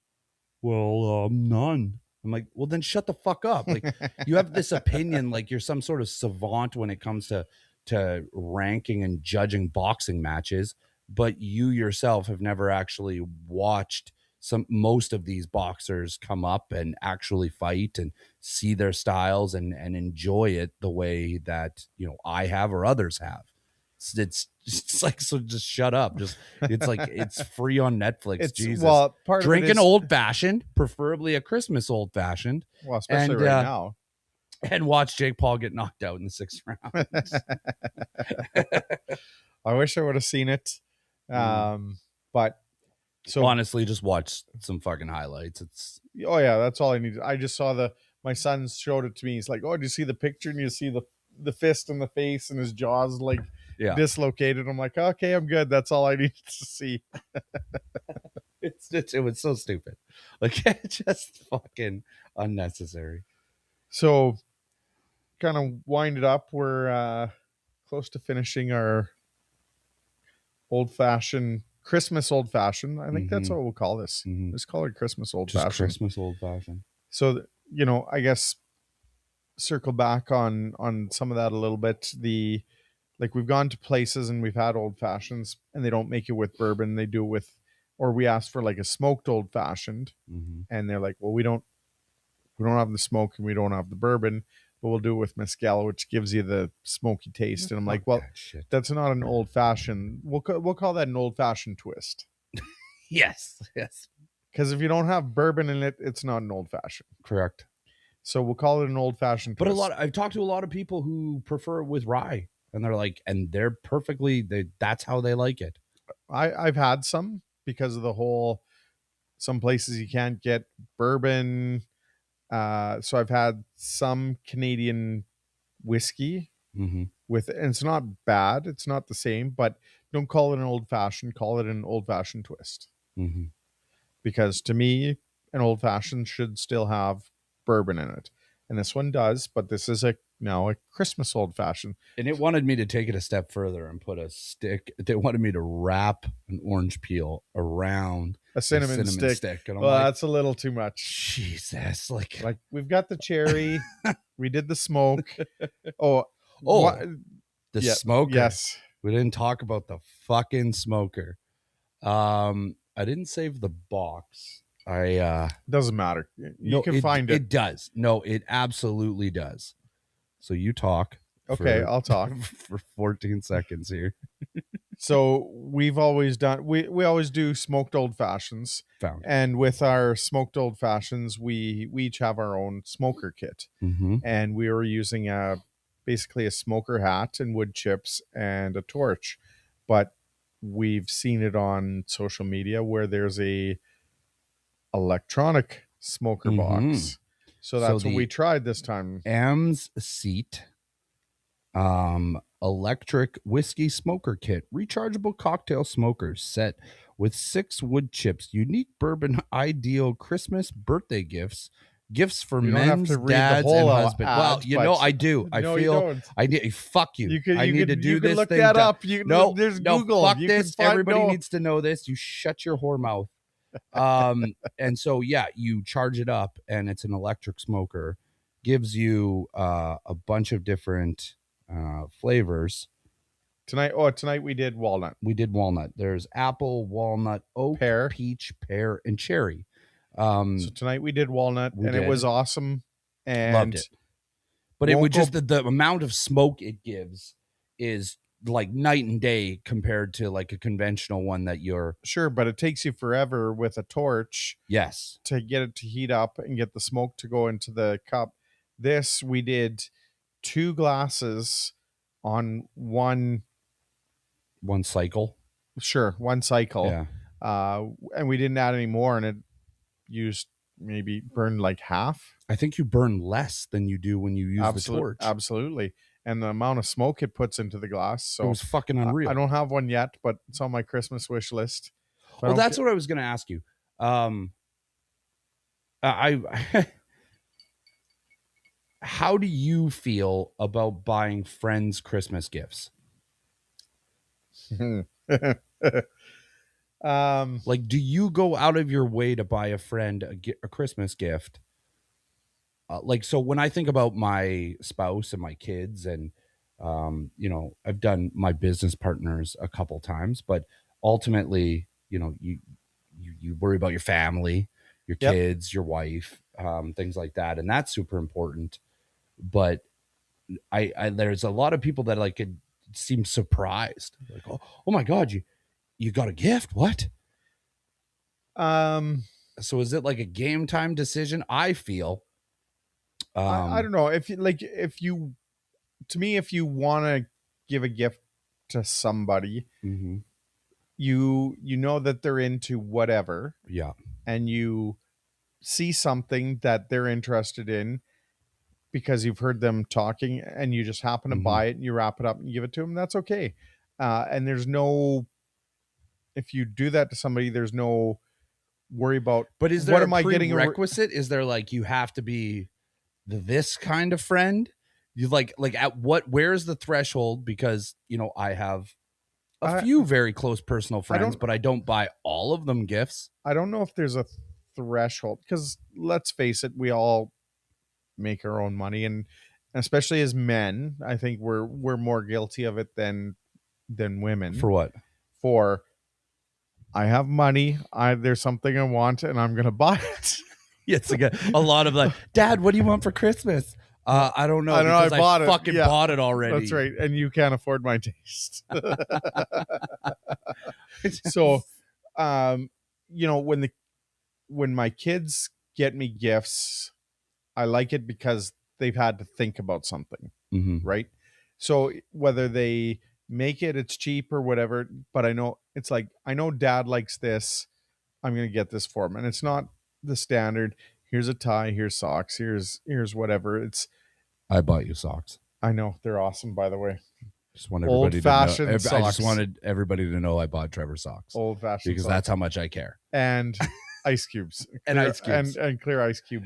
Well, none. I'm like, well, then shut the fuck up. Like, you have this opinion, like you're some sort of savant when it comes to ranking and judging boxing matches, but you yourself have never actually watched most of these boxers come up and actually fight and see their styles and enjoy it the way that, you know, I have or others have. It's like, so just shut up. Just it's like it's free on Netflix. Jesus. Well, part Drink of it an is, old fashioned, preferably a Christmas old fashioned, well, especially and, right now, and watch Jake Paul get knocked out in the 6th round. I wish I would have seen it, but so honestly, just watch some fucking highlights. It's oh yeah, that's all I need. I just saw my son showed it to me. He's like, oh, do you see the picture? And you see the fist in the face and his jaws like dislocated. I'm like, okay, I'm good. That's all I need to see. it was so stupid. Like, just fucking unnecessary. So kind of wind it up. We're close to finishing our old-fashioned Christmas old-fashioned. I think that's what we'll call this. Let's call it Christmas old-fashioned. Christmas old-fashioned. So, you know, I guess circle back on some of that a little bit. Like we've gone to places and we've had old-fashions and they don't make it with bourbon. They do it with, or we ask for like a smoked old-fashioned and they're like, well, we don't have the smoke and we don't have the bourbon, but we'll do it with mezcal, which gives you the smoky taste. And I'm like, well, that's not an old fashioned. We'll call that an old fashioned twist. Yes. Because if you don't have bourbon in it, it's not an old fashioned. Correct. So we'll call it an old fashioned twist. But I've talked to a lot of people who prefer it with rye, and they're like, and they're perfectly. That's how they like it. I've had some because of the whole. Some places you can't get bourbon. So I've had some Canadian whiskey with, and it's not bad. It's not the same, but don't call it an old fashioned. Call it an old fashioned twist. Because to me, an old fashioned should still have bourbon in it, and this one does. But this is now a Christmas old fashioned. And it wanted me to take it a step further and put a stick. They wanted me to wrap an orange peel around a cinnamon stick. And I'm well, like, that's a little too much. Jesus, like we've got the cherry, we did the smoke. The smoker. Yes, we didn't talk about the fucking smoker. I didn't save the box. Doesn't matter. You no, can find it. It does. No, it absolutely does. So you talk. Okay, for, I'll talk. for 14 seconds here. So we've always done we always do smoked old fashions, Found. and with our smoked old fashions, we each have our own smoker kit, Mm-hmm. and we were using basically a smoker hat and wood chips and a torch, but we've seen it on social media where there's a electronic smoker Mm-hmm. box. So So that's what the- we tried this time. AMS seat, electric whiskey smoker kit, rechargeable cocktail smokers set with 6 wood chips, unique bourbon, ideal Christmas birthday gifts for You don't have men's, to read the dads, whole and husband. Well, ads, you know, but- I do. I No, you feel don't. I need. Fuck you. I need to do you this can look thing. that up. You No, there's no, Google. fuck You this. can find, Everybody no. needs to know this. You shut your whore mouth. And so yeah, you charge it up, and it's an electric smoker. Gives you a bunch of different flavors. Tonight we did walnut. We did walnut. There's apple, walnut, oak, Pear. peach, pear, and cherry. So tonight we did walnut, we and did. it was awesome. And Loved it. But it won't would go- just the amount of smoke it gives is like night and day compared to like a conventional one that you're. Sure, but it takes you forever with a torch Yes. to get it to heat up and get the smoke to go into the cup. This we did 2 glasses on one cycle. one cycle. Yeah. And we didn't add any more, and it burned like half. I think you burn less than you do when you use the torch. Absolutely. And the amount of smoke it puts into the glass. So it was fucking unreal. I don't have one yet, but it's on my Christmas wish list. Well, that's what I was going to ask you. How do you feel about buying friends Christmas gifts? Like, do you go out of your way to buy a friend a Christmas gift? Like, so when I think about my spouse and my kids, and you know, I've done my business partners a couple times, but ultimately, you know, you worry about your family, your Yep. kids, your wife, things like that, and that's super important. But I there's a lot of people that like it seem surprised, like, oh my God, you got a gift? What? So is it like a game time decision? I feel. I don't know if you want to give a gift to somebody, mm-hmm. you know that they're into whatever, Yeah, and you see something that they're interested in because you've heard them talking, and you just happen to Mhm. buy it and you wrap it up and give it to them. That's okay. And there's no, if you do that to somebody, there's no worry about. but is there what a am I getting? prerequisite? Is there like you have to be this kind of friend? You like at what? Where's the threshold? Because you know I have a few very close personal friends, but I don't buy all of them gifts. I don't know if there's a threshold, because let's face it, we all make our own money, and especially as men, I think we're more guilty of it than women. For what? For I have money, there's something I want, and I'm gonna buy it. It's like a lot of like, Dad, what do you want for Christmas? I don't know. I because I bought it. fucking Yeah. bought it already. That's right, and you can't afford my taste. So, you know, when my kids get me gifts, I like it because they've had to think about something, Mhm. right? So whether they make it, it's cheap or whatever, but I know it's like, I know Dad likes this, I'm going to get this for him. And it's not the standard, here's a tie, here's socks, here's whatever. It's, I bought you socks. I know, they're awesome, by the way. Just want everybody to know. Old-fashioned I socks. just wanted everybody to know I bought Trevor socks Old-fashioned because socks. that's how much I care. And ice cubes. And ice cubes. And clear ice cube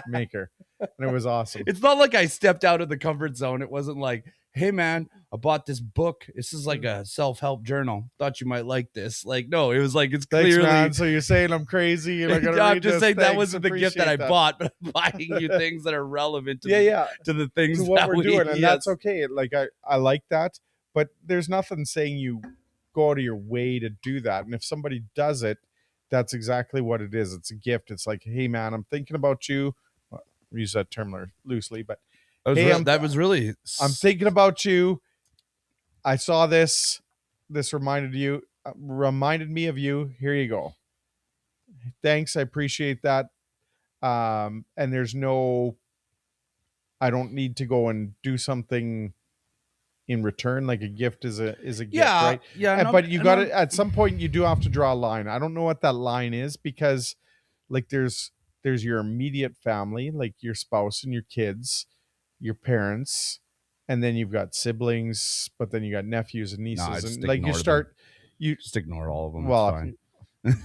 maker. And it was awesome. It's not like I stepped out of the comfort zone. It wasn't like, hey man, I bought this book. This is like a self-help journal. Thought you might like this. Like, no, it was like, it's Thanks, clearly. man. So you're saying I'm crazy and I gotta I'm read just this? saying that Thanks, wasn't the gift that I appreciate bought, but I'm buying you things that are relevant to to the things to what that we're we doing, and yes. that's okay. Like I like that, but there's nothing saying you go out of your way to do that. And if somebody does it, that's exactly what it is. It's a gift. It's like, hey man, I'm thinking about you. Well, we use that term loosely, but hey, I'm thinking about you. I saw this. This reminded me of you. Here you go. Thanks. I appreciate that. And I don't need to go and do something in return. Like a gift is a gift, right? Yeah. But you got to, at some point you do have to draw a line. I don't know what that line is, because like there's your immediate family, like your spouse and your kids, your parents, and then you've got siblings, but then you got nephews and nieces, and like you just ignore all of them. well, it's fine.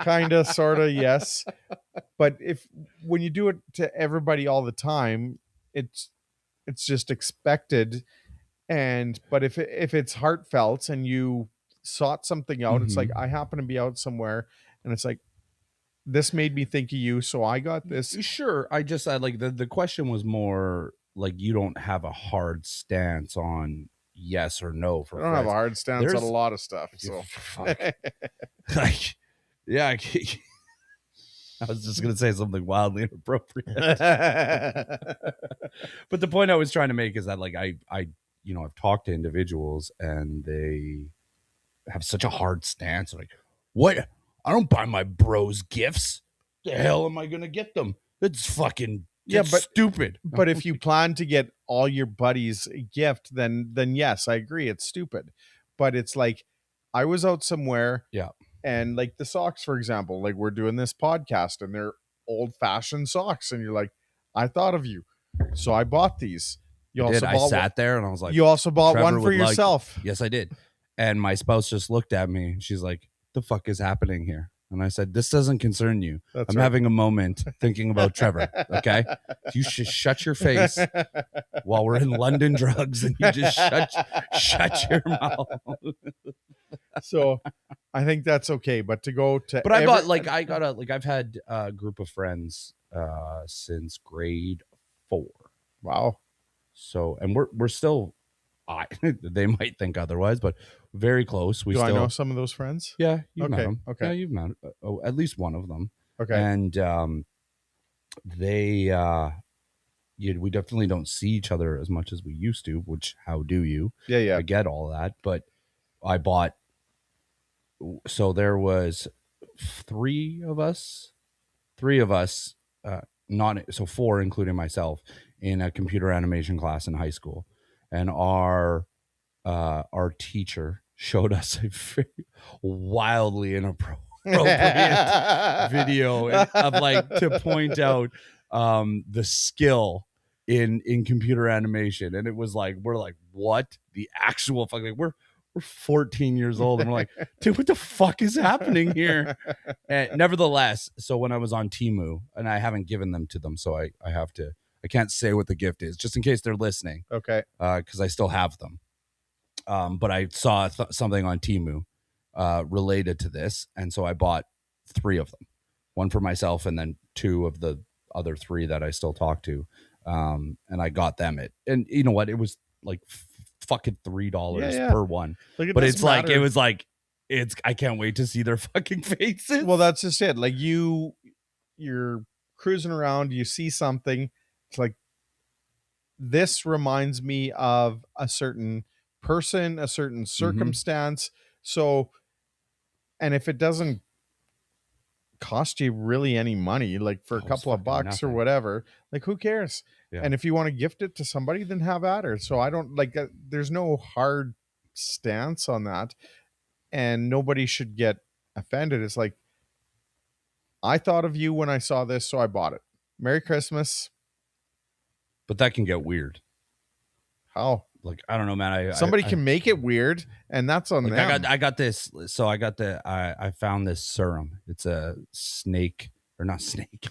kind of, sort of, yes. But when you do it to everybody all the time, it's just expected. But if it's heartfelt and you sought something out, it's like, I happen to be out somewhere, and it's like, this made me think of you, so I got this. Sure. I like the question was more like, you don't have a hard stance on yes or no for I don't have a hard stance on a lot of stuff. So like, yeah, I was just gonna say something wildly inappropriate. But the point I was trying to make is that, like, I've talked to individuals and they have such a hard stance. Like, what? I don't buy my bros gifts. The hell am I gonna get them? It's fucking stupid. But if you plan to get all your buddies a gift, then yes, I agree, it's stupid. But it's like, I was out somewhere, and like the socks, for example, like we're doing this podcast and they're old-fashioned socks, and you're like, I thought of you, so I bought these. I sat there and I was like, you also bought one for yourself. Yes, I did. And my spouse just looked at me and she's like, the fuck is happening here? And I said, this doesn't concern you. I'm having a moment thinking about Trevor. Okay. You should shut your face while we're in London drugs, and you just shut your mouth. So I think that's okay. But to go to, but I've had a group of friends since grade 4. Wow. So, and we're still, they might think otherwise, but very close. I know some of those friends? Yeah, you've met them. Okay. Yeah, you've met at least one of them. Okay. And we definitely don't see each other as much as we used to, which, how do you? Yeah. I get all that. But so there was 3 of us, so 4, including myself, in a computer animation class in high school. And our teacher showed us a very wildly inappropriate video of, like, to point out the skill in computer animation. And it was like, we're like, what the actual fuck? Like, we're 14 years old and we're like, dude, what the fuck is happening here? And nevertheless, so when I was on Temu, and I haven't given them to them, so I can't say what the gift is, just in case they're listening. Okay. Because I still have them. But I saw something on Temu related to this, and so I bought 3 of them. 1 for myself, and then 2 of the other 3 that I still talk to. And I got them and you know what? It was like fucking $3 per one. But it's like, it was like, I can't wait to see their fucking faces. Well, that's just it. Like you're cruising around, you see something, it's like, this reminds me of a certain person, a certain circumstance. So, and if it doesn't cost you really any money, like for a couple of bucks or whatever, like, who cares? Yeah. And if you want to gift it to somebody, then have at her. So I don't like, there's no hard stance on that, and nobody should get offended. It's like, I thought of you when I saw this, so I bought it. Merry Christmas. But that can get weird. How? Like, I don't know, man. Somebody can make it weird, and that's on them. I got this. So I found this serum. It's a snake, or not snake,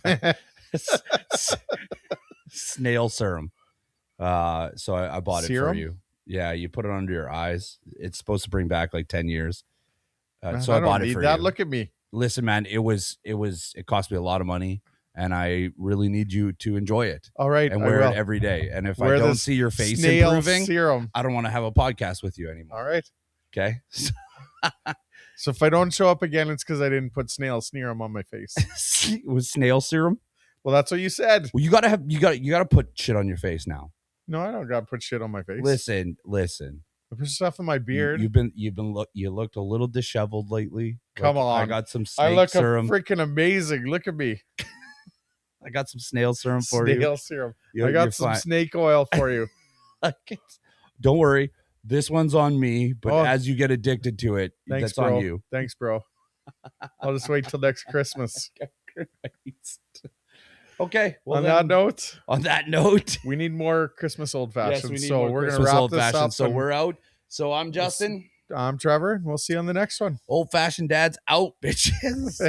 snail serum. So I bought it for you. Yeah, you put it under your eyes. It's supposed to bring back like 10 years. So I bought it for you. Look at me. Listen, man, it cost me a lot of money, and I really need you to enjoy it. All right. And wear it every day. And if I don't see your face improving, serum, I don't want to have a podcast with you anymore. All right. Okay. So if I don't show up again, it's because I didn't put snail serum on my face. With snail serum. Well, that's what you said. Well, you gotta put shit on your face now. No, I don't got to put shit on my face. Listen. I put stuff in my beard. You looked a little disheveled lately. Come on. I got some I snake look serum. freaking amazing. Look at me. I got some snail serum for Snail serum. you. I got some snake oil for you. Don't worry. This one's on me, but Oh. as you get addicted to it, Thanks, that's bro. on you. Thanks, bro. I'll just wait till next Christmas. Okay. Well, On that note, we we need more Christmas old fashioned. need so more we're Christmas gonna wrap old this fashioned. up. So and we're out. So I'm Justin. I'm Trevor, and we'll see you on the next one. Old fashioned dads out, bitches.